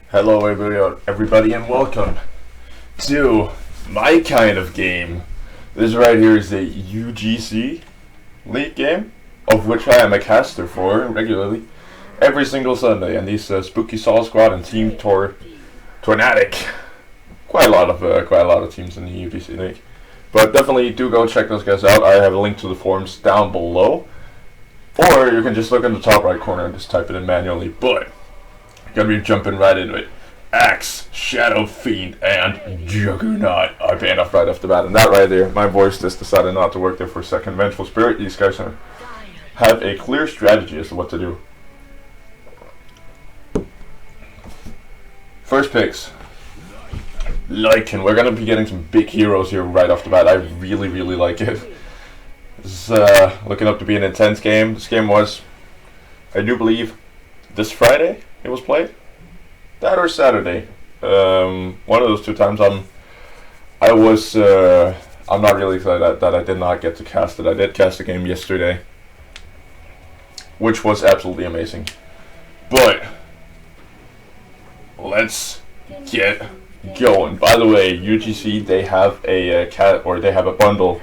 Hello everybody and welcome to my kind of game. This right here is a UGC League game, of which I am a caster for regularly every single Sunday, and these Spooky Sol Squad and Team Tornadic. Quite a lot of teams in the UGC League. But definitely do go check those guys out. I have a link to the forums down below. Or you can just look in the top right corner and just type it in manually. But gonna be jumping right into it. Axe, Shadow Fiend, and Juggernaut are banned off right off the bat. And that right there, my voice just decided not to work there for a second. Vengeful Spirit, these guys have a clear strategy as to what to do. First picks. Lycan, we're gonna be getting some big heroes here right off the bat. I really like it. This is looking up to be an intense game. This game was, I do believe, this Friday it was played. That or Saturday. One of those two times. I'm not really excited that I did not get to cast it. I did cast the game yesterday, which was absolutely amazing. But let's get going. By the way, UGC, they have a bundle,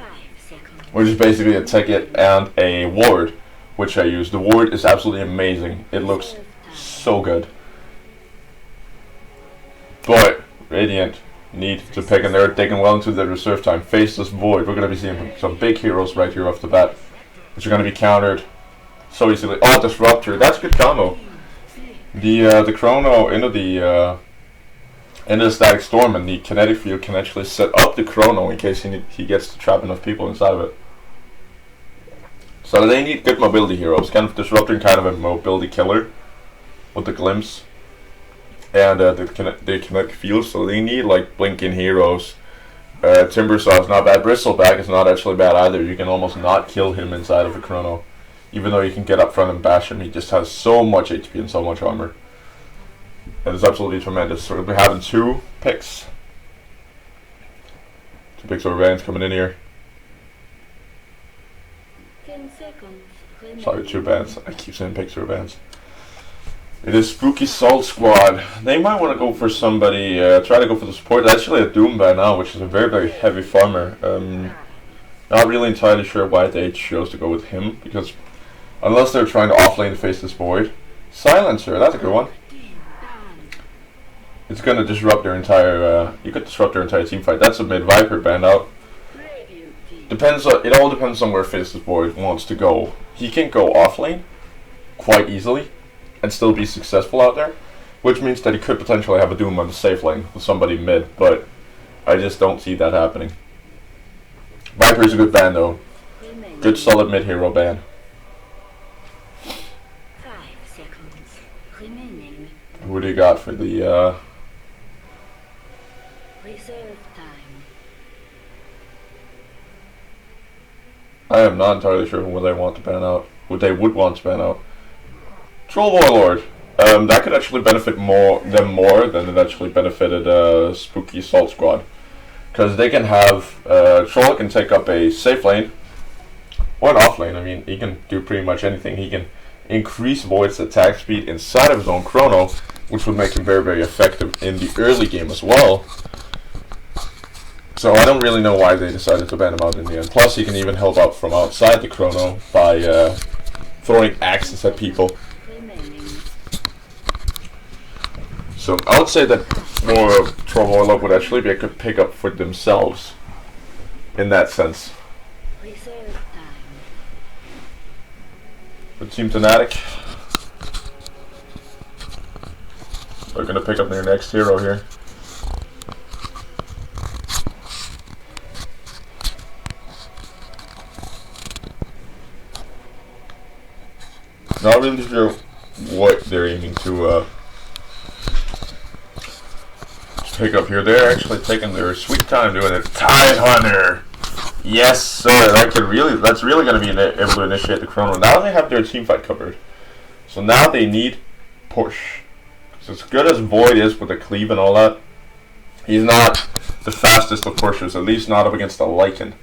which is basically a ticket and a ward, which I use. The ward is absolutely amazing. It looks so good. But Radiant need to pick, and they're taking well into their reserve time. Faceless Void. We're going to be seeing some big heroes right here off the bat, which are going to be countered so easily. Oh, Disruptor. That's a good combo. The Chrono into the Static Storm, and the Kinetic Field can actually set up the Chrono in case he gets to trap enough people inside of it. So they need good mobility heroes. Kind of Disruptor, kind of a mobility killer with the Glimpse and the Kinetic Field. So they need like blinking heroes. Timbersaw is not bad. Bristleback is not actually bad either. You can almost not kill him inside of a Chrono, even though you can get up front and bash him. He just has so much HP and so much armor. That is absolutely tremendous. So we'll be having two picks. Two picks of Vans coming in here. Sorry, two bands. I keep saying picks of Vans. It is Spooky Sol Squad. They might want to go for somebody, try to go for the support. That's actually a Doom by now, which is a very heavy farmer. Not really entirely sure why they chose to go with him, because unless they're trying to offlane the Faceless Void. Silencer, that's a good one. It's going to disrupt their entire, you could disrupt their entire team fight. That's a mid-Viper band out. It all depends on where Faceless Void wants to go. He can go offlane quite easily and still be successful out there, which means that he could potentially have a Doom on the safe lane with somebody mid, but I just don't see that happening. Viper is a good band though. Good solid mid-hero band. Who do you got for the reserve time? I am not entirely sure who they want to ban out. What they would want to ban out. Troll Warlord. That could actually benefit them more than it actually benefited Spooky Sol Squad, because they can have Troll can take up a safe lane or an off lane. I mean, he can do pretty much anything. He can increase Void's attack speed inside of his own Chrono, which would make him very effective in the early game as well. So I don't really know why they decided to ban him out in the end. Plus, he can even help out from outside the Chrono by throwing axes at people. So I would say that more of Troll Warlock would actually be a good pickup for themselves in that sense. For Team Tornadic, they're going to pick up their next hero here. Not really sure what they're aiming to pick up here. They're actually taking their sweet time doing it. Tide Hunter! Yes, sir. That's really going to be able to initiate the Chrono. Now they have their team fight covered. So now they need push. So as good as Void is with the cleave and all that, he's not the fastest of pushers, at least not up against a Lycan.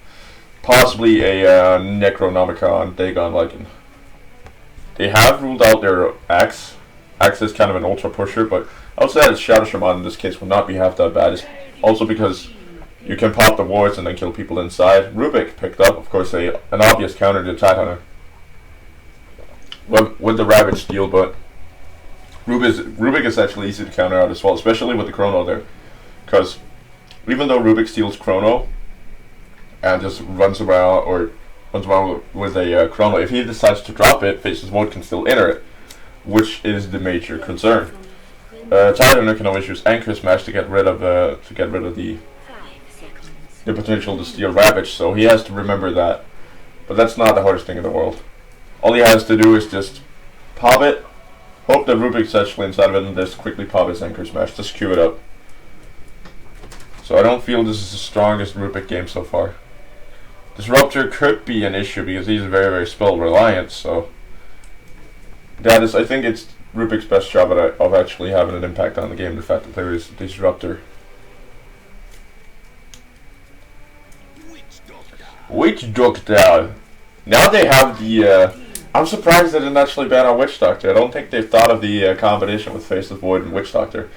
Possibly a Necronomicon Dagon Lycan. They have ruled out their Axe Axe is kind of an ultra pusher, but I would say that Shadow Shaman in this case would not be half that bad. It's also because you can pop the wards and then kill people inside. Rubik picked up, of course, an obvious counter to Tidehunter with the Ravage Steel, but Rubik is actually easy to counter out as well, especially with the Chrono there. Because even though Rubik steals Chrono and just runs around with a Chrono, if he decides to drop it, Faceless Void can still enter it, which is the major concern. Tidehunter can always use Anchor Smash to get rid of the potential to steal Ravage, so he has to remember that. But that's not the hardest thing in the world. All he has to do is just pop it, hope that Rubik's actually inside of it, and just quickly pop his Anchor Smash, just queue it up. So I don't feel this is the strongest Rubik game so far. Disruptor could be an issue because he's very, very spell reliant, so that is, I think it's Rubik's best job of actually having an impact on the game, the fact that there is Disruptor. Witch Doctor. Now they have the, I'm surprised they didn't actually ban out Witch Doctor. I don't think they've thought of the combination with Faceless Void and Witch Doctor.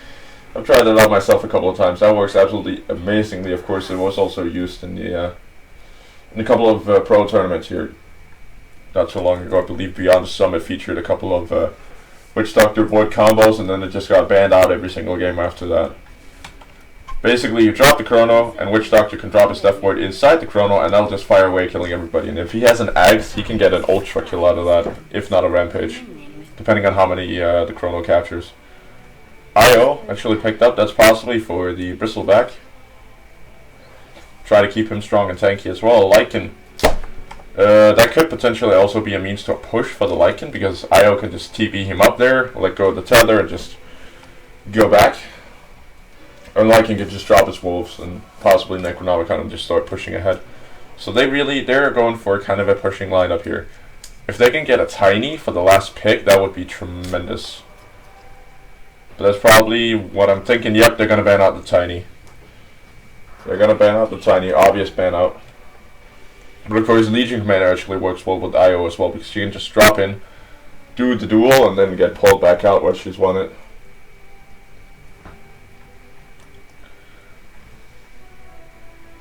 I've tried that out myself a couple of times. That works absolutely amazingly. Of course, it was also used in a couple of pro tournaments here not so long ago. I believe Beyond the Summit featured a couple of Witch Doctor Void combos, and then it just got banned out every single game after that. Basically, you drop the Chrono, and Witch Doctor can drop his Death Ward inside the Chrono, and that'll just fire away, killing everybody. And if he has an Axe, he can get an Ultra kill out of that, if not a Rampage, depending on how many the Chrono captures. IO actually picked up, that's possibly for the Bristleback. Try to keep him strong and tanky as well. Lycan, that could potentially also be a means to a push for the Lycan, because IO can just TP him up there, let go of the tether, and just go back. Or Lycan could just drop his wolves and possibly Necronomicon and just start pushing ahead. So they're going for kind of a pushing lineup here. If they can get a Tiny for the last pick, that would be tremendous. But that's probably what I'm thinking. Yep, they're going to ban out the Tiny. They're going to ban out the Tiny, obvious ban out. But of course, Legion Commander actually works well with IO as well, because she can just drop in, do the duel, and then get pulled back out once she's won it.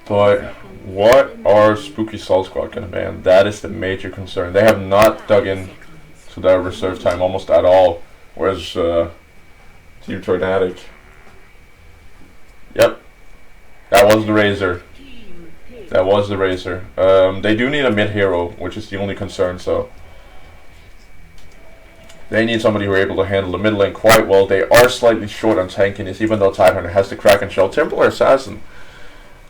But what are Spooky Soul Squad going to ban? That is the major concern. They have not dug in to their reserve time almost at all. Whereas Team Tornadic. Yep. That was the Razor. That was the Razor. They do need a mid-hero, which is the only concern, so they need somebody who are able to handle the mid lane quite well. They are slightly short on tankiness, even though Tidehunter has the Kraken Shell. Templar Assassin.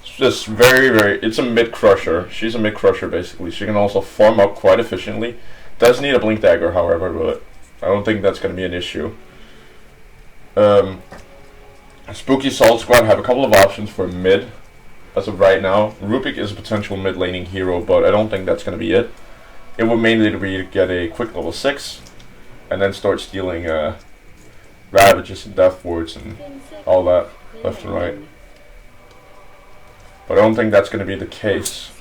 Just it's a mid-crusher. She's a mid-crusher, basically. She can also farm up quite efficiently. Does need a Blink Dagger, however, but I don't think that's going to be an issue. Spooky Salt Squad have a couple of options for mid as of right now. Rubik is a potential mid-laning hero, but I don't think that's going to be it. It would mainly be to get a quick level 6, and then start stealing Ravages and Death Wards and all that left and right. But I don't think that's going to be the case.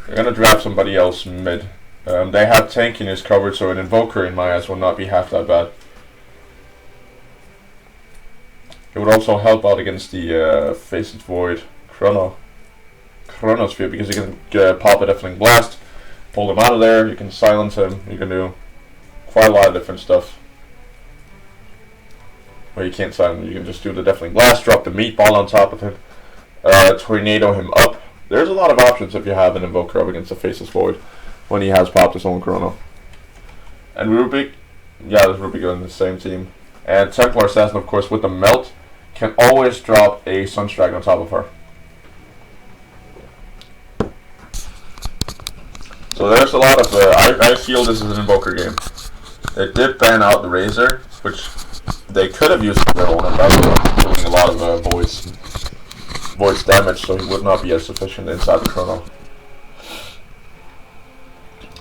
They're going to draft somebody else mid. They have tankiness covered, so an Invoker in my eyes will not be half that bad. It would also help out against the Faceless Void Chronosphere, because you can pop a Deafening Blast, pull him out of there, you can silence him, you can do quite a lot of different stuff. Well, you can't silence him, you can just do the Deafening Blast, drop the Meatball on top of him. Tornado him up. There's a lot of options if you have an Invoker up against the Faceless Void when he has popped his own Chrono. And Rubik, yeah, there's Rubik on the same team. And Templar Assassin, of course, with the Melt, can always drop a Sunstrike on top of her. So there's a lot of, I feel this is an Invoker game. They did ban out the Razor, which they could have used for their own effect, doing a lot of voice damage, so he would not be as efficient inside the Chrono.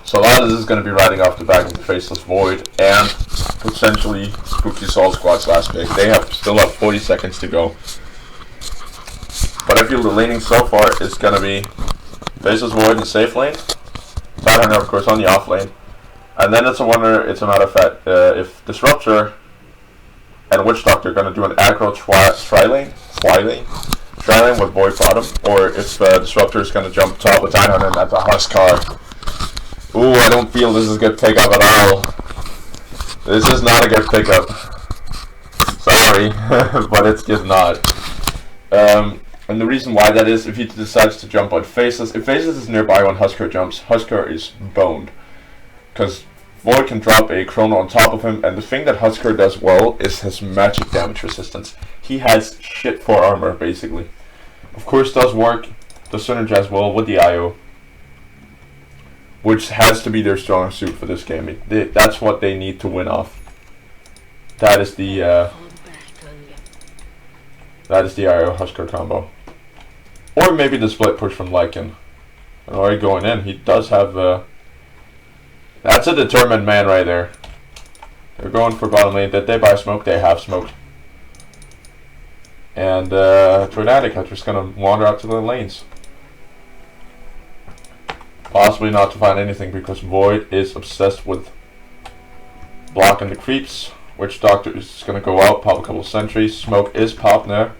So a lot of this is going to be riding off the back of the Faceless Void and potentially Spooky Soul Squad's last pick. They still have 40 seconds to go. But I feel the laning so far is going to be Faceless Void in the safe lane, Tidehunter of course on the off lane, and then it's a matter of fact, if Disruptor and Witch Doctor gonna do an aggro tri-lane with Void bottom, or if Disruptor is gonna jump top with Tidehunter, and that's a Huskar. Ooh, I don't feel this is a good pickup at all. This is not a good pickup. Sorry, but it's just not. And the reason why that is, if he decides to jump on Faceless, if Faceless is nearby when Huskar jumps, Huskar is boned. Because Void can drop a Chrono on top of him, and the thing that Huskar does well is his magic damage resistance. He has shit for armor, basically. Of course, does work, does synergize well with the IO, which has to be their strong suit for this game. That's what they need to win off. That is the IO Huskar combo. Or maybe the split push from Lycan. Alright, going in. He does have that's a determined man right there. They're going for bottom lane. Did they buy smoke? They have smoke. And Tornadic are just gonna wander out to the lanes. Possibly not to find anything because Void is obsessed with blocking the creeps. Witch Doctor is gonna go out, pop a couple of sentries. Smoke is popped there.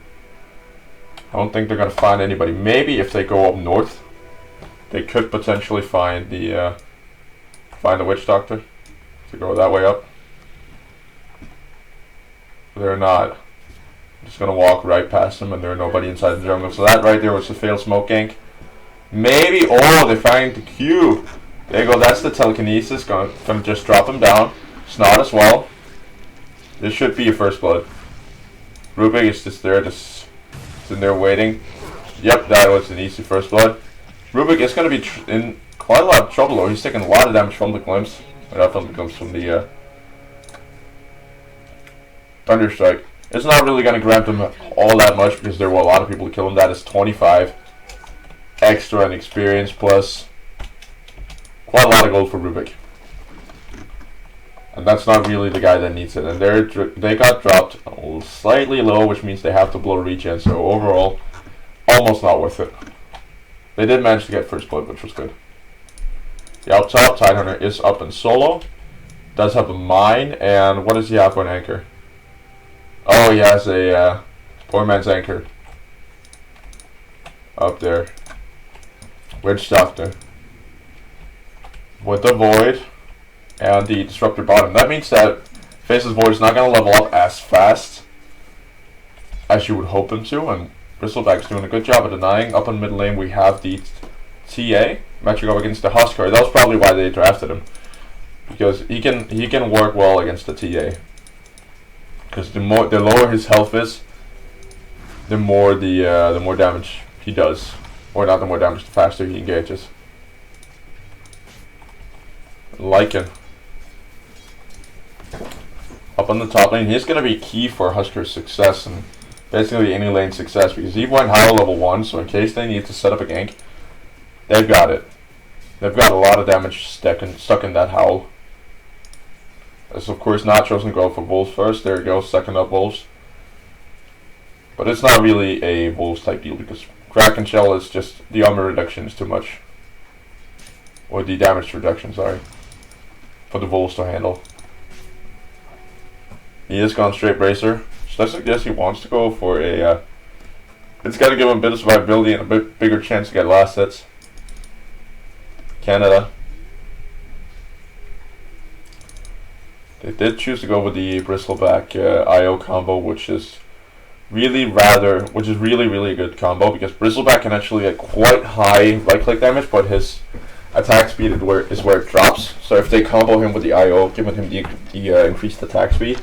I don't think they're gonna find anybody. Maybe if they go up north, they could potentially find the Witch Doctor to go that way up. They're not. I'm just gonna walk right past them, and there's nobody inside the jungle. So that right there was a failed smoke gank. Maybe. Oh, they find the Q. There you go. That's the telekinesis. Gonna just drop him down. Snot as well. This should be a first blood. Rubik is just there, just in there waiting. Yep, that was an easy first blood. Rubik is going to be in quite a lot of trouble though. He's taking a lot of damage from the glimpse. Not from the glimpse, from the Thunderstrike. It's not really going to grant him all that much because there were a lot of people to kill him. That is 25 extra and experience plus quite a lot of gold for Rubik. And that's not really the guy that needs it. And they got dropped slightly low, which means they have to blow regen. So overall, almost not worth it. They did manage to get first blood, which was good. The up top, Tidehunter is up in solo. Does have a mine, and what does he have for an anchor? Oh, he has a poor man's anchor. Up there. Witch Doctor. With the Void. And the Disruptor bottom. That means that Faceless Void is not going to level up as fast as you would hope him to, and Bristleback's doing a good job of denying. Up in mid lane we have the TA matching up against the Huskar. That was probably why they drafted him, because he can work well against the TA. Because the lower his health is, the more damage he does, or not the more damage, the faster he engages. Lycan. Up on the top lane, he's going to be key for Huskar's success and basically any lane success, because he went high level 1, so in case they need to set up a gank, they've got it. They've got a lot of damage stuck in that howl. That's of course not chosen to go for Wolves first. There you go, second up Wolves. But it's not really a Wolves type deal because Kraken Shell is just, the armor reduction is too much. Or the damage reduction, sorry. For the Wolves to handle. He is gone straight Bracer. So I suggest he wants to go for a it's got to give him a bit of survivability and a bit bigger chance to get last hits. Canada. They did choose to go with the Bristleback IO combo, which is really really good combo, because Bristleback can actually get quite high right click damage, but his attack speed is where it drops. So if they combo him with the IO, giving him the increased attack speed,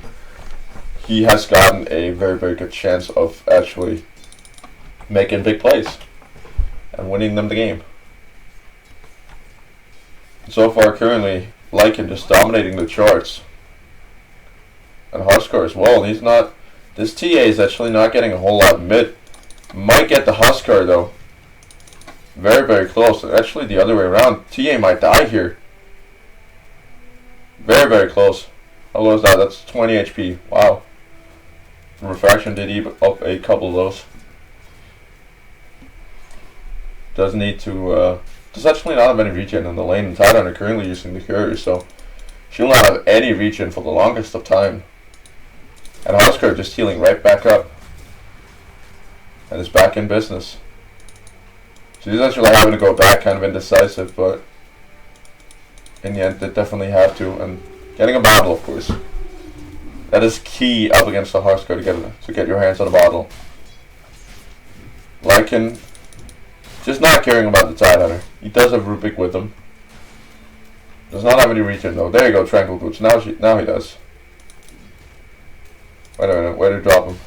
he has gotten a very good chance of actually making big plays and winning them the game. So far, currently, Lycan just dominating the charts. And Huskar as well. And he's not. This TA is actually not getting a whole lot mid. Might get the Huskar though. Very close. And actually, the other way around. TA might die here. Very close. How low is that? That's 20 HP. Wow. Refraction did eat up a couple of those. Does need to. Does actually not have any regen in the lane. And Tidehunter currently using the Courier, so she'll not have any regen for the longest of time. And Husker just healing right back up. And is back in business. So he's actually having to go back, kind of indecisive, but in the end they definitely have to. And getting a bottle, of course. That is key up against the Husker to get your hands on a bottle. Lycan just not caring about the Tidehunter. He does have Rubik with him. Does not have any regen though. There you go, Tranquil Boots. Now he does. Wait a minute, where did he drop him?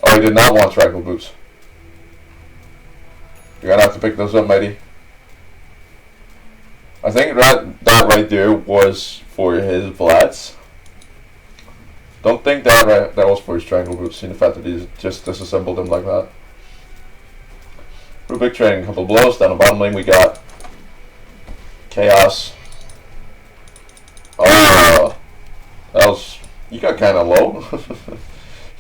Oh, he did not want Tranquil Boots. You're gonna have to pick those up, matey. I think that right there was for his Vlads. Don't think that was for his Tranquil Boots, seeing the fact that he just disassembled them like that. Rubik trading a couple of blows. Down the bottom lane we got Chaos. Oh, you got kind of low.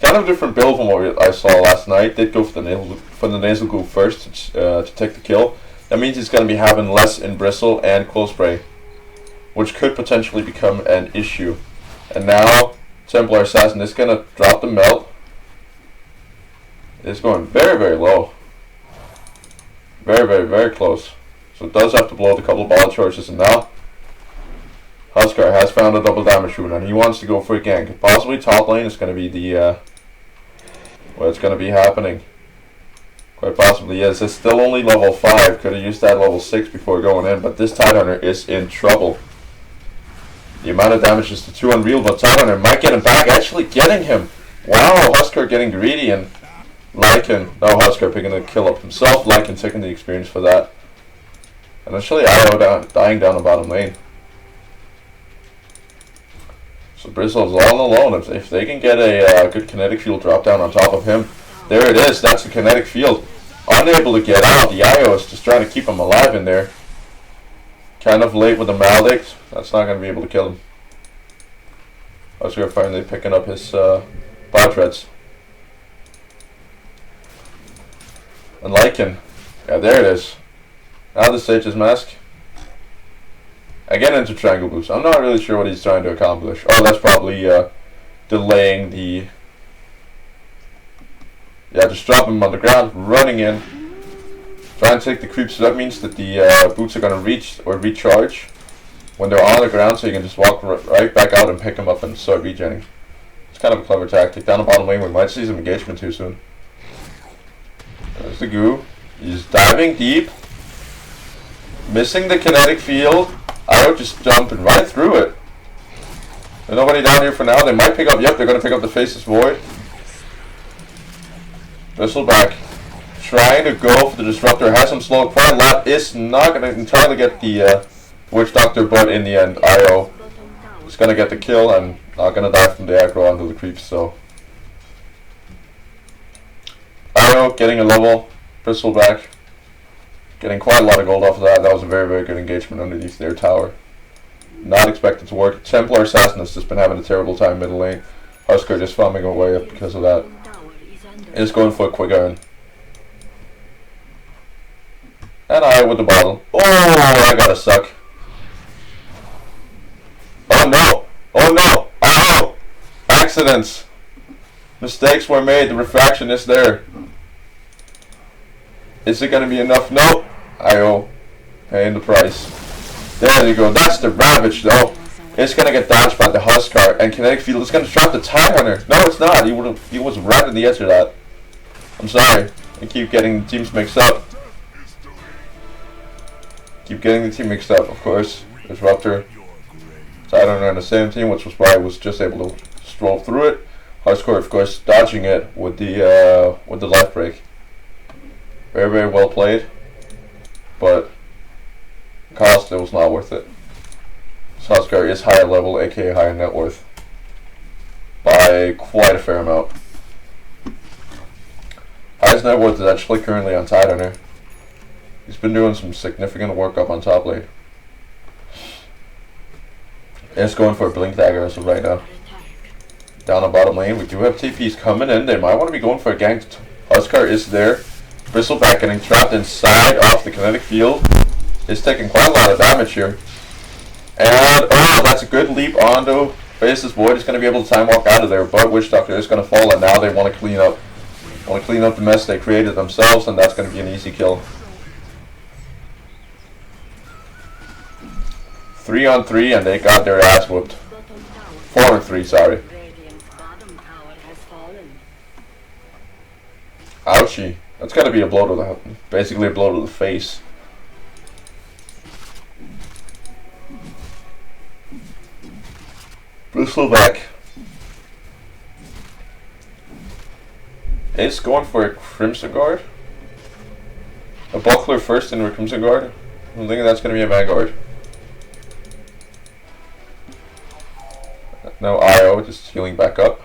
Kind of a different build from what I saw last night. Did go for the nasal goo first to take the kill. That means he's going to be having less in bristle and quill spray, which could potentially become an issue. And now Templar Assassin is going to drop the melt. It's going very, very low. Very, very, very close. So it does have to blow out a couple of ball charges, and now Huskar has found a double damage rune, and he wants to go for a gank. Possibly top lane is going to be the where it's going to be happening. Quite possibly, yes. It's still only level 5. Could have used that level 6 before going in, but this Tidehunter is in trouble. The amount of damage is too unreal, but Tidehunter might get him back. Actually getting him. Wow, Huskar getting greedy, and Lycan, no, Huskar picking the kill up himself. Lycan taking the experience for that. And actually IO dying down the bottom lane. So Brizzle's all alone. If they can get a good kinetic field drop down on top of him. There it is. That's the kinetic field. Unable to get out. The IO is just trying to keep him alive in there. Kind of late with the Maledict. That's not going to be able to kill him. Huskar finally picking up his Power Treads. And Lycan. Yeah, there it is. Now the Sage's Mask. Again into Triangle Boost. I'm not really sure what he's trying to accomplish. Oh, that's probably delaying the... Yeah, just drop him on the ground, running in. Try and take the creeps. So that means that the boots are going to reach or recharge when they're on the ground, so you can just walk right back out and pick them up and start regenning. It's kind of a clever tactic. Down the bottom lane, we might see some engagement too soon. There's the goo. He's diving deep. Missing the kinetic field. I would just jumping right through it. There's nobody down here for now. They might pick up. Yep, they're going to pick up the Faceless Void. Bristleback trying to go for the Disruptor. Has him slowed quite a lot. Is not going to entirely get the Witch Doctor, but in the end, IO is going to get the kill and not going to die from the aggro onto the creeps. So IO getting a level. Bristleback getting quite a lot of gold off of that. That was a very, very good engagement underneath their tower. Not expected to work. Templar Assassin has just been having a terrible time middle lane. Huskar just farming away up because of that. Is going for a quick iron. And I with the bottle. Oh, I gotta suck. Oh no! Oh no! Oh! Accidents! Mistakes were made. The refraction is there. Is it gonna be enough? No! IO. Paying the price. There you go. That's the Ravage though. It's gonna get dodged by the Huskar, and Kinetic Field is gonna trap the Tidehunter. No, it's not. He was right at the edge of that. I'm sorry. I keep getting the teams mixed up. Keep getting the team mixed up, of course. Disruptor. Tidehunter on the same team, which was why I was just able to stroll through it. Huskar, of course, dodging it with the life break. Very, very well played. But cost, it was not worth it. Huskar is higher level, aka higher net worth, by quite a fair amount. Highest net worth is actually currently on Tidehunter. He's been doing some significant work up on top lane. And it's going for a Blink Dagger as of right now. Down the bottom lane, we do have TPs coming in. They might want to be going for a gank. Huskar is there. Bristleback getting trapped inside off the kinetic field. Is taking quite a lot of damage here. And, oh, that's a good leap onto Faceless Void is going to be able to time walk out of there, but Witch Doctor is going to fall, and now they want to clean up. Want to clean up the mess they created themselves, and that's going to be an easy kill. 3-on-3, and they got their ass whooped. 4-on-3, sorry. Ouchie. That's got to be a blow to the, basically a blow to the face. Bristleback. Ace going for a Crimson Guard. A Buckler first into a Crimson Guard. I'm thinking that's going to be a Vanguard. No IO, just healing back up.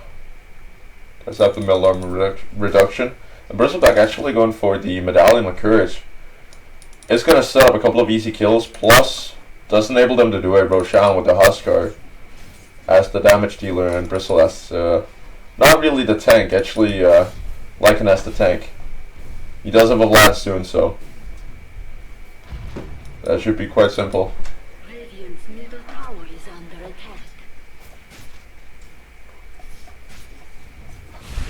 Does have the middle armor reduction. And Bristleback actually going for the Medallion of Courage. It's going to set up a couple of easy kills, plus does enable them to do a Roshan with the Huskar as the damage dealer, and Bristle as not really the tank, actually Lycan as the tank. He does have a Lance soon, so that should be quite simple. Radiant's middle tower is under attack.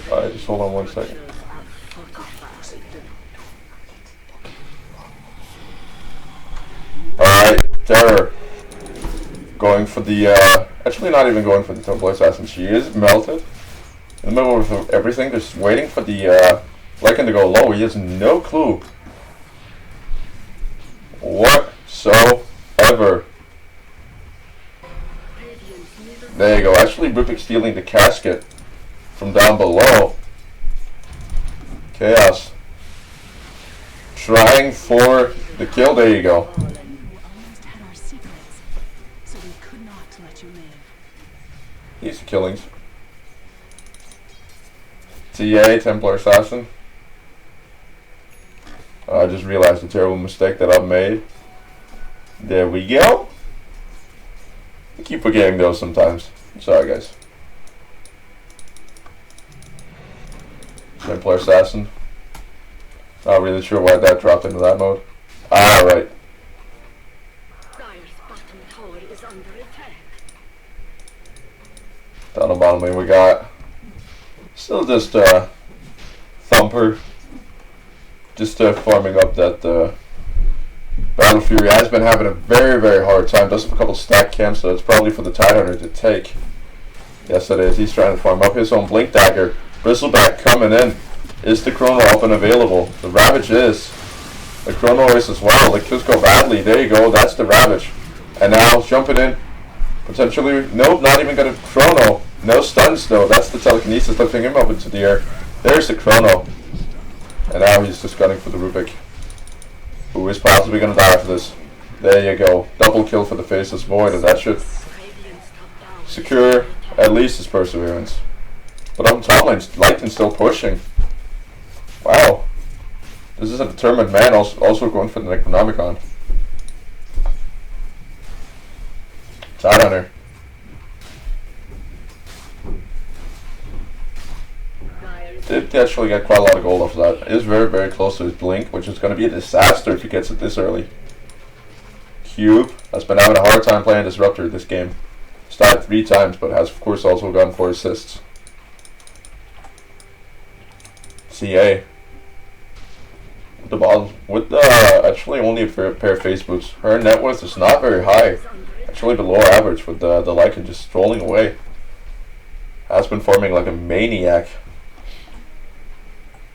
Alright, just hold on one second. Alright, Terror. Going for the, actually not even going for the Temple Assassin. She is melted. In the middle of everything, just waiting for the, Lycan to go low. He has no clue whatsoever. There you go. Actually, Rupik stealing the casket from down below. Chaos. Trying for the kill. There you go. Easy killings. TA, Templar Assassin. I just realized the terrible mistake that I've made. There we go. I keep forgetting those sometimes. Sorry, guys. Templar Assassin. Not really sure why that dropped into that mode. Alright. Down the bottom lane we got still just Thumper. Just farming up that Battle Fury. Has been having a very hard time. Does have a couple stack camps, so it's probably for the Tidehunter to take. Yes it is. He's trying to farm up his own Blink Dagger. Bristleback coming in. Is the Chrono up and available? The Ravage is. The Chrono is as well. They just go badly. There you go. That's the Ravage. And now jumping in. Potentially, nope, not even going to Chrono. No stuns though. That's the Telekinesis lifting him up into the air. There's the Chrono. And now he's just gunning for the Rubik. Who is possibly going to die for this. There you go. Double kill for the Faceless Void, and that should secure at least his Perseverance. But on the top lane, Lycan's still pushing. Wow. This is a determined man, also going for the Necronomicon. Tidehunter. Did actually get quite a lot of gold off of that. It is very close to his Blink, which is going to be a disaster if he gets it this early. Cube has been having a hard time playing Disruptor this game. Started 3 times, but has of course also gone 4 assists. CA. With the bottom, with actually only a pair of face boots. Her net worth is not very high. Actually below average, with the Lycan just strolling away. Has been farming like a maniac.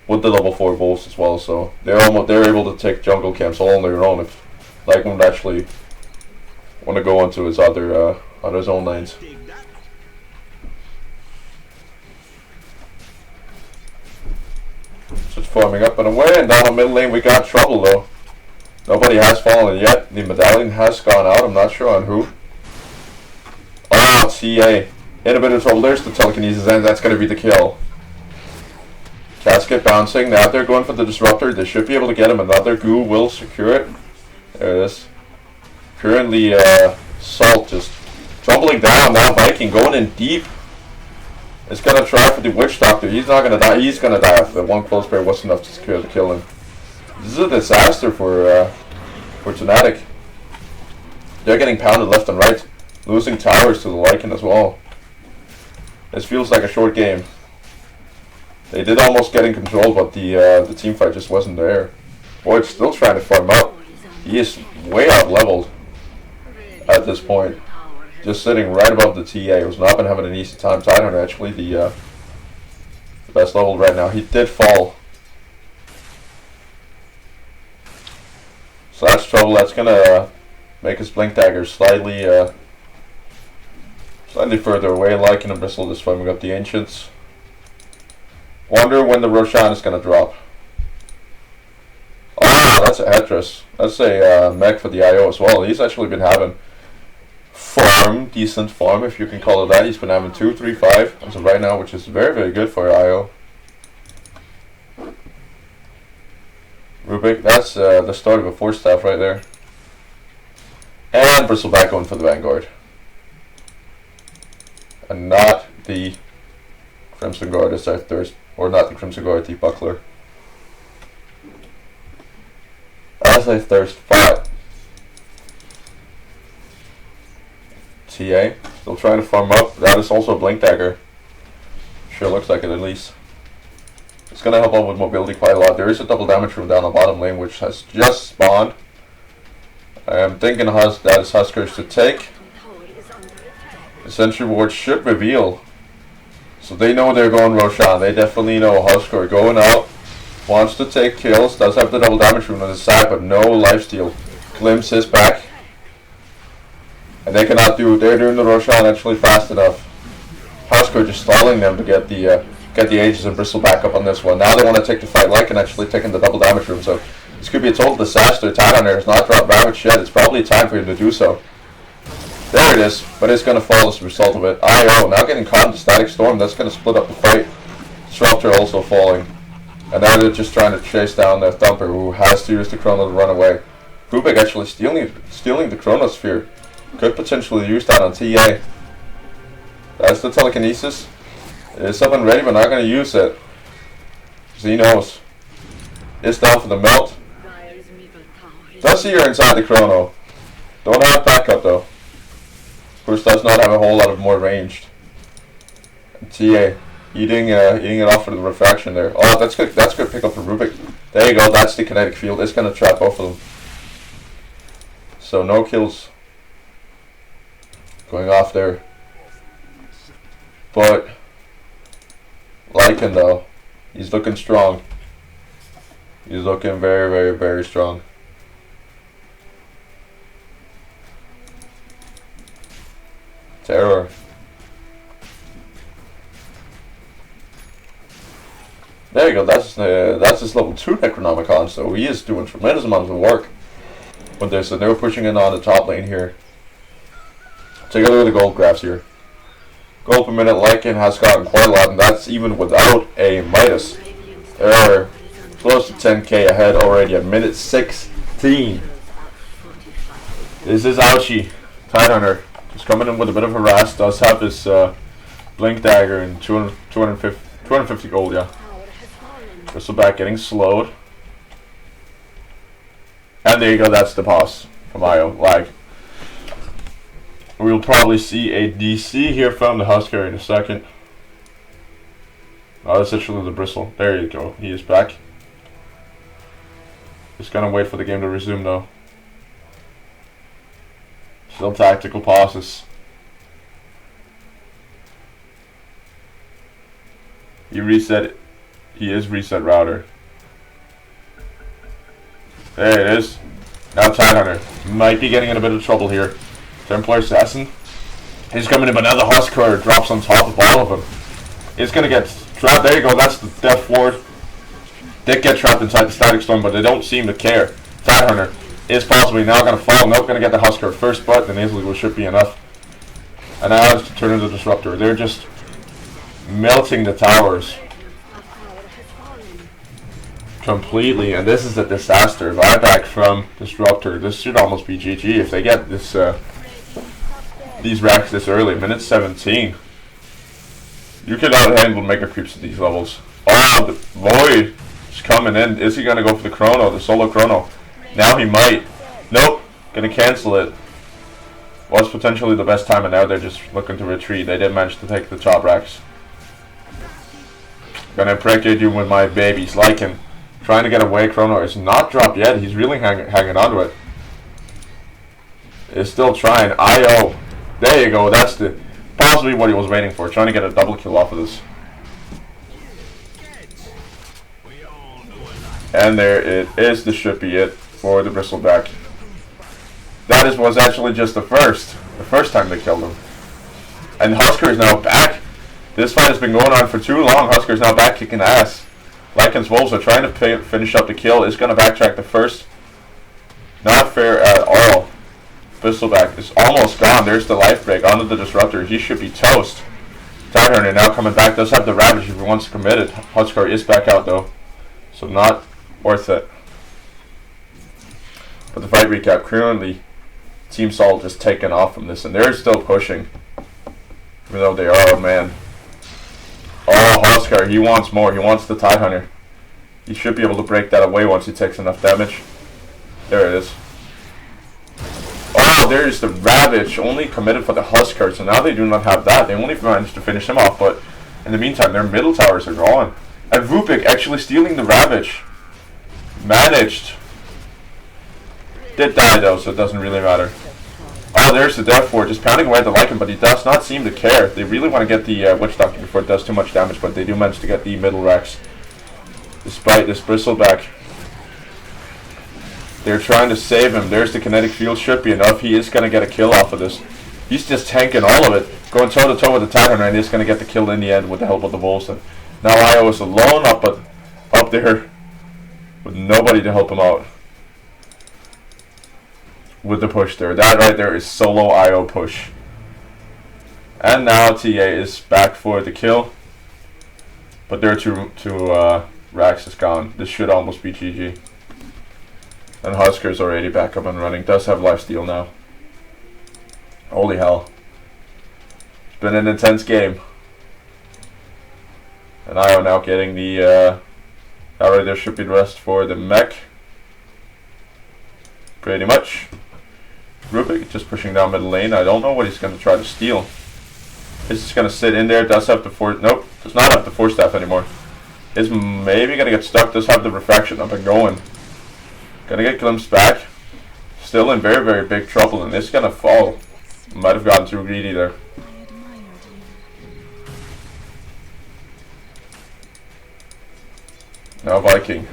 With the level 4 Wolves as well, so they're able to take jungle camps all on their own if Lycan would actually want to go onto his other on his own lanes. Just farming up and away, and down the middle lane we got trouble though. Nobody has fallen yet. The medallion has gone out. I'm not sure on who. Oh, CA. In a bit of trouble. There's the Telekinesis, and that's going to be the kill. Casket bouncing. Now they're going for the Disruptor. They should be able to get him. Another Goo will secure it. There it is. Currently, Salt just tumbling down. Now Viking going in deep. It's going to try for the Witch Doctor. He's not going to die. He's going to die after that. One close pair was enough to secure to kill him. This is a disaster for Fnatic. They're getting pounded left and right. Losing towers to the Lycan as well. This feels like a short game. They did almost get in control, but the team fight just wasn't there. Boyd's still trying to farm up. He is way out leveled at this point. Just sitting right above the TA. Who's not been having an easy time. Tidehunter actually the best level right now. He did fall. So that's trouble. That's gonna make his blink dagger slightly further away. Liking and Bristle this time. We got the Ancients. Wonder when the Roshan is gonna drop. Oh, that's a Headress. That's a mech for the IO as well. He's actually been having decent farm if you can call it that. He's been having 2, 3, 5 as of right now, which is very, very good for IO. Rubik, that's the start of a 4-staff right there. And Bristleback going for the Vanguard. And not the Crimson Guard as I thirst, or not the Crimson Guard, the Buckler. As I thirst 5. TA, still trying to farm up. That is also a Blink Dagger. Sure looks like it at least. It's going to help out with mobility quite a lot. There is a double damage room down the bottom lane which has just spawned. I am thinking that is Huskers to take. The Sentry Ward should reveal. So they know they're going Roshan. They definitely know Husker going out. Wants to take kills. Does have the double damage room on his side, but no lifesteal. Glimpse his back. And they cannot they're doing the Roshan actually fast enough. Husker just stalling them to get the Aegis and Bristle back up on this one. Now they want to take the fight like and actually taking the double damage room. So this could be a total disaster. Tidehunter has not dropped Ravage yet. It's probably time for him to do so. There it is, but it's going to fall as a result of it. IO now getting caught in the Static Storm. That's going to split up the fight. Disruptor also falling. And now they're just trying to chase down their Thumper, who has to use the Chrono to run away. Rubik actually stealing the Chronosphere. Could potentially use that on TA. That's the Telekinesis. It's up and ready, but not going to use it. Because he knows. It's down for the melt. Does see her inside the Chrono. Don't have backup though. Of course, does not have a whole lot of more ranged. And TA eating it off for the refraction there. Oh, that's good. That's good pickup for Rubik. There you go. That's the kinetic field. It's going to trap both of them. So no kills going off there. But Lycan though, he's looking strong. He's looking very, very, very strong. Terror. There you go. That's his level 2 Necronomicon. So he is doing tremendous amounts of work. But they're pushing in on the top lane here. Take a look at the gold graphs here. Gold per minute Lycan has gotten quite a lot, and that's even without a Midas. They're close to 10k ahead already at minute 16. This is Ouchie. Tidehunter just coming in with a bit of a harass. Does have this Blink Dagger and 250 gold, yeah. Bristleback getting slowed. And there you go, that's the pause from IO. Lag. We'll probably see a DC here from the Husker in a second. Oh, that's actually the Bristle. There you go. He is back. Just gonna wait for the game to resume though. Still tactical pauses. He is reset router. There it is. Now Tidehunter might be getting in a bit of trouble here. Templar Assassin. He's coming in, but now the Husker drops on top of all of them. He's gonna get trapped. There you go, that's the Death Ward. Did get trapped inside the Static Storm, but they don't seem to care. Tidehunter is possibly now gonna fall. Nope, gonna get the Husker first, but the Nasal should be enough. And now it's to turn into Disruptor. They're just melting the towers completely, and this is a disaster. Buyback from Disruptor. This should almost be GG if they get this these racks this early. Minute 17. You cannot handle Mega Creeps at these levels. Oh, the Void is coming in. Is he going to go for the Chrono, the solo Chrono? Now he might. Nope. Going to cancel it. Was potentially the best time, and now they're just looking to retreat. They did manage to take the top racks. Gonna impregnate you with my babies. Lycan trying to get away. Chrono is not dropped yet. He's really hanging on to it. Is still trying. IO. There you go. That's the possibly what he was waiting for. Trying to get a double kill off of this. And there it is. This should be it for the Bristleback. That was actually just the first time they killed him. And Husker is now back. This fight has been going on for too long. Husker is now back kicking ass. Lycan's Wolves are trying to finish up the kill. Is going to backtrack the first. Not fair at all. Bristleback is almost gone. There's the life break onto the Disruptor. He should be toast. Tidehunter now coming back. Does have the Ravage if he wants committed. Husker is back out though. So not worth it. But the fight recap. Currently, Team Salt just taken off from this, and they're still pushing. Even though they are, oh man. Oh, Husker, he wants more. He wants the Tidehunter. He should be able to break that away once he takes enough damage. There it is. Oh, there's the Ravage. Only committed for the Husker, so now they do not have that. They only managed to finish him off, but in the meantime, their middle towers are gone. And Vupik actually stealing the Ravage. Managed. Did die though, so it doesn't really matter. Oh, there's the Death Ward, just pounding away at the Lycan, but he does not seem to care. They really want to get the Witch Doctor before it does too much damage, but they do manage to get the middle racks. Despite this Bristleback. They're trying to save him. There's the kinetic field, should be enough. He is going to get a kill off of this. He's just tanking all of it. Going toe to toe with the Tidehunter, and he's going to get the kill in the end with the help of the Wolves. And now IO is alone up there with nobody to help him out. With the push there. That right there is solo IO push. And now TA is back for the kill. But their two racks is gone. This should almost be GG. And Husker's already back up and running. Does have lifesteal now. Holy hell. It's been an intense game. And IO now getting the that right there should be the rest for the mech. Pretty much. Rubik just pushing down middle lane. I don't know what he's going to try to steal. He's just going to sit in there. Does have the force. Nope. Does not have the force staff anymore. Is maybe going to get stuck. Does have the refraction up and going. Going to get glimpsed back. Still in very, very big trouble. And it's going to fall. Might have gotten too greedy there. Now Viking.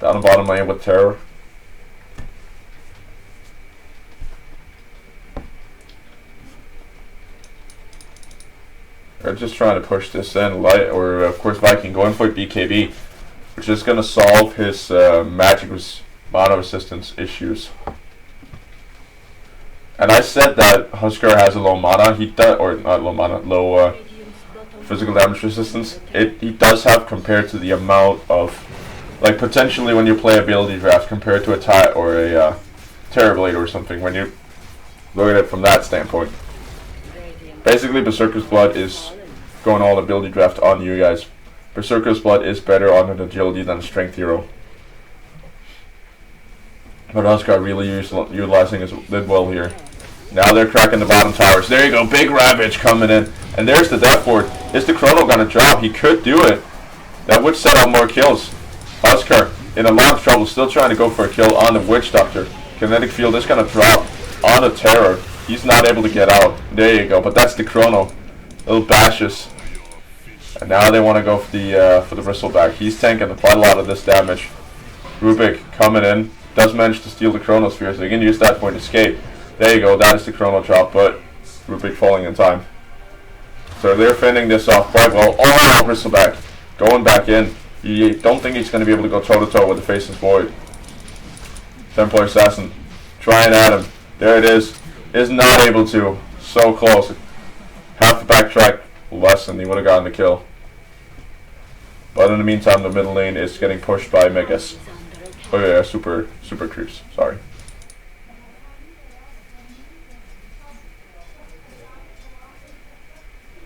Down the bottom lane with Terror. They're just trying to push this in. Or of course Viking going for BKB, which is going to solve his magic mana resistance issues. And I said that Husker has a low mana. He does, or not low mana, low physical damage resistance. He does have compared to the amount of, like potentially when you play ability draft compared to a Terror Blade or something. When you look at it from that standpoint. Basically, Berserker's Blood is going all ability draft on you guys. Berserker's Blood is better on an agility than a strength hero. But Husker really utilizing his lid well here. Now they're cracking the bottom towers. There you go, big Ravage coming in. And there's the Death Ward. Is the Chrono gonna drop? He could do it. That would set up more kills. Husker in a lot of trouble, still trying to go for a kill on the Witch Doctor. Kinetic Field is gonna drop on the Terror. He's not able to get out. There you go. But that's the Chrono. Little bashes. And now they want to go for the Bristleback. He's tanking quite a lot of this damage. Rubik coming in. Does manage to steal the Chronosphere, so he can use that for an escape. There you go. That is the Chrono drop, but Rubik falling in time. So they're fending this off quite well. Oh, Bristleback going back in. You don't think he's going to be able to go toe-to-toe with the Faceless Void. Templar Assassin trying at him. There it is. Is not able to. So close. Half the backtrack less and he would have gotten the kill. But in the meantime, the middle lane is getting pushed by Megas. Oh yeah, super creeps. Sorry.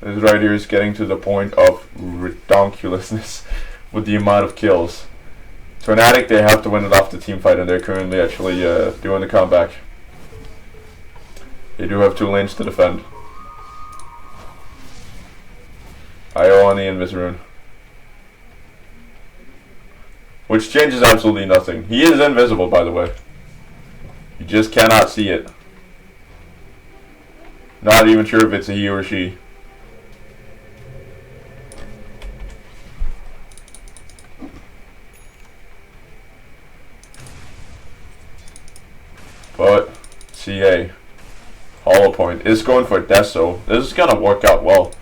This right here is getting to the point of ridiculousness with the amount of kills. Tornadic, they have to win it off the team fight, and they're currently actually doing the comeback. They do have 2 lanes to defend. IO on the Invis-rune. Which changes absolutely nothing. He is invisible, by the way. You just cannot see it. Not even sure if it's a he or she. But CA Hollow Point is going for Deso. This is gonna work out well.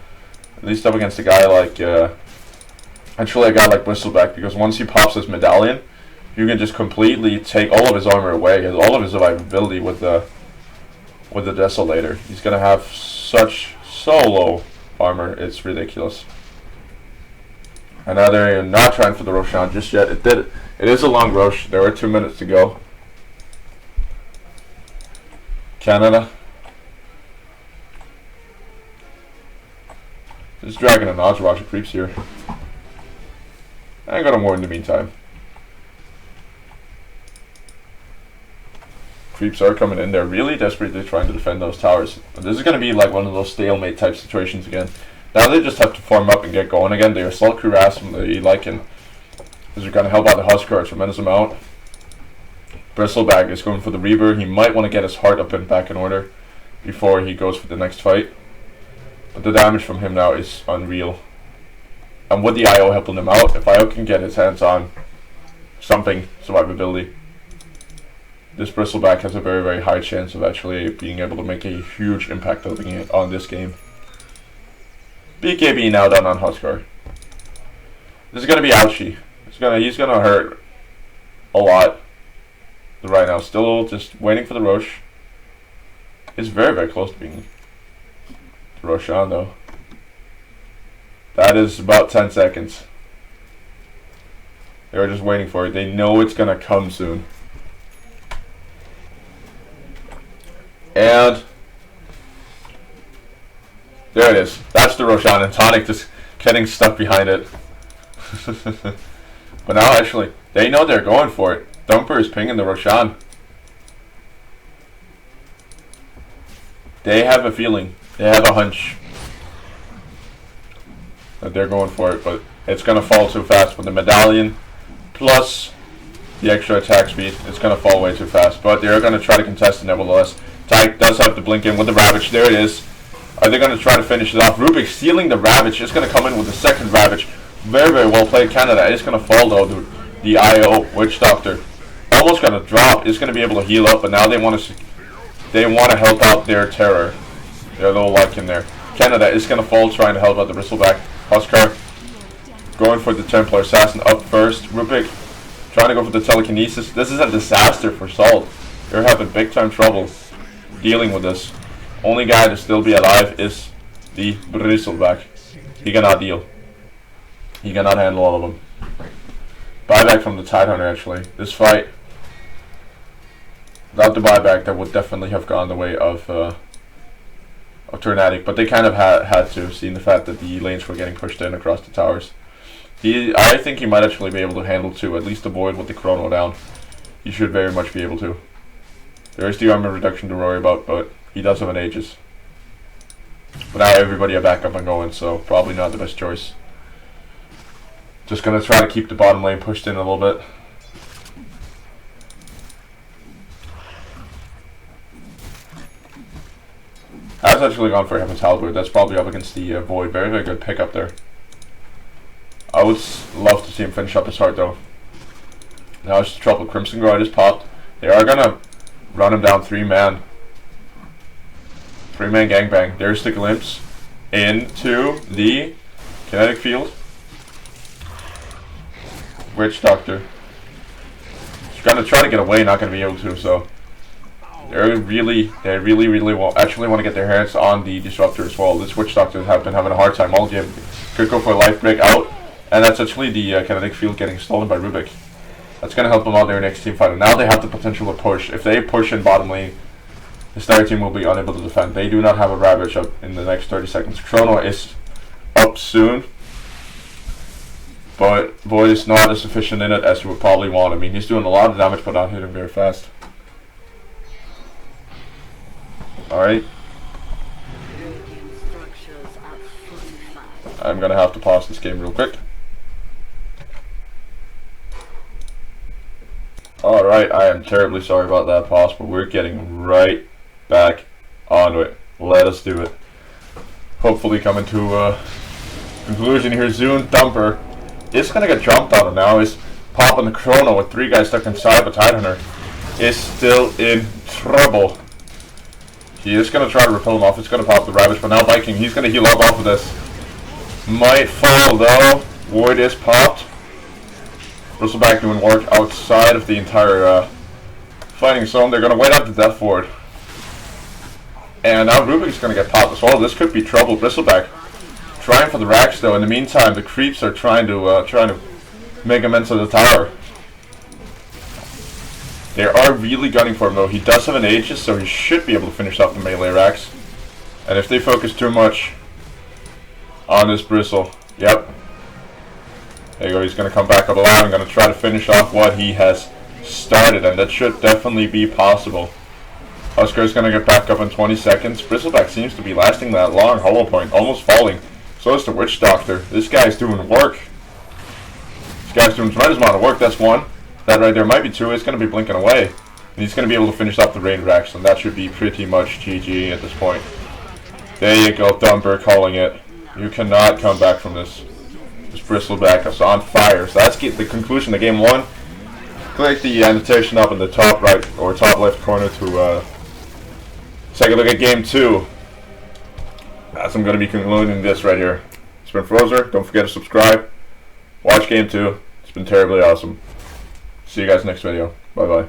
At least up against a guy like actually a guy like Bristleback, because once he pops his medallion, you can just completely take all of his armor away. He has all of his survivability with the Desolator. He's gonna have so low armor, it's ridiculous. And now they're not trying for the Roshan just yet. It is a long rush. There are 2 minutes to go. Canada. Just dragging an entourage of creeps here. I got more in the meantime. Creeps are coming in there, really desperately trying to defend those towers. This is going to be like one of those stalemate type situations again. Now they just have to form up and get going again. They assault crew Rasm, liking. This is going to help out the Huskar a tremendous amount. Bristleback is going for the Reaver. He might want to get his heart up and back in order before he goes for the next fight. But the damage from him now is unreal. And with the IO helping him out, if IO can get his hands on something, survivability, this Bristleback has a very, very high chance of actually being able to make a huge impact on this game. BKB now done on Huskar. This is going to be ouchy. He's gonna hurt a lot right now. Still just waiting for the Roche. It's very, very close to being Roshan though. That is about 10 seconds. They're just waiting for it. They know it's gonna come soon. And there it is. That's the Roshan, and Tonic just getting stuck behind it. But now actually, they know they're going for it. Dumper is pinging the Roshan. They have a feeling. They have a hunch that they're going for it, but it's going to fall too fast with the medallion plus the extra attack speed. It's going to fall way too fast, but they're going to try to contest it nevertheless. Tyke does have to blink in with the Ravage. There it is. Are they going to try to finish it off? Rubik stealing the Ravage. Just going to come in with the second Ravage. Very, very well played. Canada is going to fall though. The IO Witch Doctor almost going to drop. Is going to be able to heal up, but now they want to help out their Terror. Their little like in there. Canada is going to fall, trying to help out the Bristleback. Huskar going for the Templar Assassin up first. Rubik trying to go for the Telekinesis. This is a disaster for Salt. They're having big time trouble dealing with this. Only guy to still be alive is the Bristleback. He cannot deal. He cannot handle all of them. Buyback from the Tidehunter actually. This fight, without the buyback, that would definitely have gone the way of Tornadic, but they kind of had to, seeing the fact that the lanes were getting pushed in across the towers. I think he might actually be able to handle 2, at least avoid with the Chrono down. He should very much be able to. There is the armor reduction to worry about, but he does have an Aegis. But now everybody are back up and going, so probably not the best choice. Just going to try to keep the bottom lane pushed in a little bit. Has actually gone for Heaven's Halberd. That's probably up against the Void. Very, very good pick up there. I would love to see him finish up his heart though. Now it's trouble. Crimson Guard is popped. They are going to run him down 3-man. 3-man gangbang. There's the glimpse into the kinetic field. Witch Doctor. He's going to try to get away, not going to be able to, so they really actually want to get their hands on the Disruptor as well. This Witch Doctor have been having a hard time all game. Could go for a life break out, and that's actually the kinetic field getting stolen by Rubik. That's going to help them out their next team fight. And now they have the potential to push. If they push in bottom lane, the Slayer team will be unable to defend. They do not have a Ravage up in the next 30 seconds. Chrono is up soon, but Void is not as efficient in it as you would probably want. I mean, he's doing a lot of damage, but not hitting very fast. Alright. Radiant structures are fortified. I'm gonna have to pause this game real quick. Alright, I am terribly sorry about that pause, but we're getting right back onto it. Let us do it. Hopefully coming to a conclusion here soon. Thumper is gonna get jumped on him now. He's popping the chrono with 3 guys stuck inside, but Tidehunter is still in trouble. He is gonna try to repel him off. It's gonna pop the Ravage, but now Viking, he's gonna heal up off of this. Might fall though. Void is popped. Bristleback doing work outside of the entire fighting zone. They're gonna wait out the death ward. And now Rubik's gonna get popped as well. This could be trouble. Bristleback trying for the racks though. In the meantime, the creeps are trying to make him into the tower. They are really gunning for him though. He does have an Aegis, so he should be able to finish off the melee racks. And if they focus too much on this Bristle, yep. There you go, he's going to come back up alive and going to try to finish off what he has started, and that should definitely be possible. Huskar's going to get back up in 20 seconds. Bristleback seems to be lasting that long. Hollow Point almost falling. So is the Witch Doctor. This guy's doing work. This guy's doing a tremendous amount of work. That's one. That right there might be two. It's going to be blinking away. And he's going to be able to finish off the rain racks, and that should be pretty much GG at this point. There you go, Thumper calling it. You cannot come back from this. Bristleback is on fire. So that's the conclusion of game 1. Click the annotation up in the top right or top left corner to take a look at game 2. As I'm going to be concluding this right here. It's been Frozor. Don't forget to subscribe. Watch game 2. It's been terribly awesome. See you guys next video. Bye bye.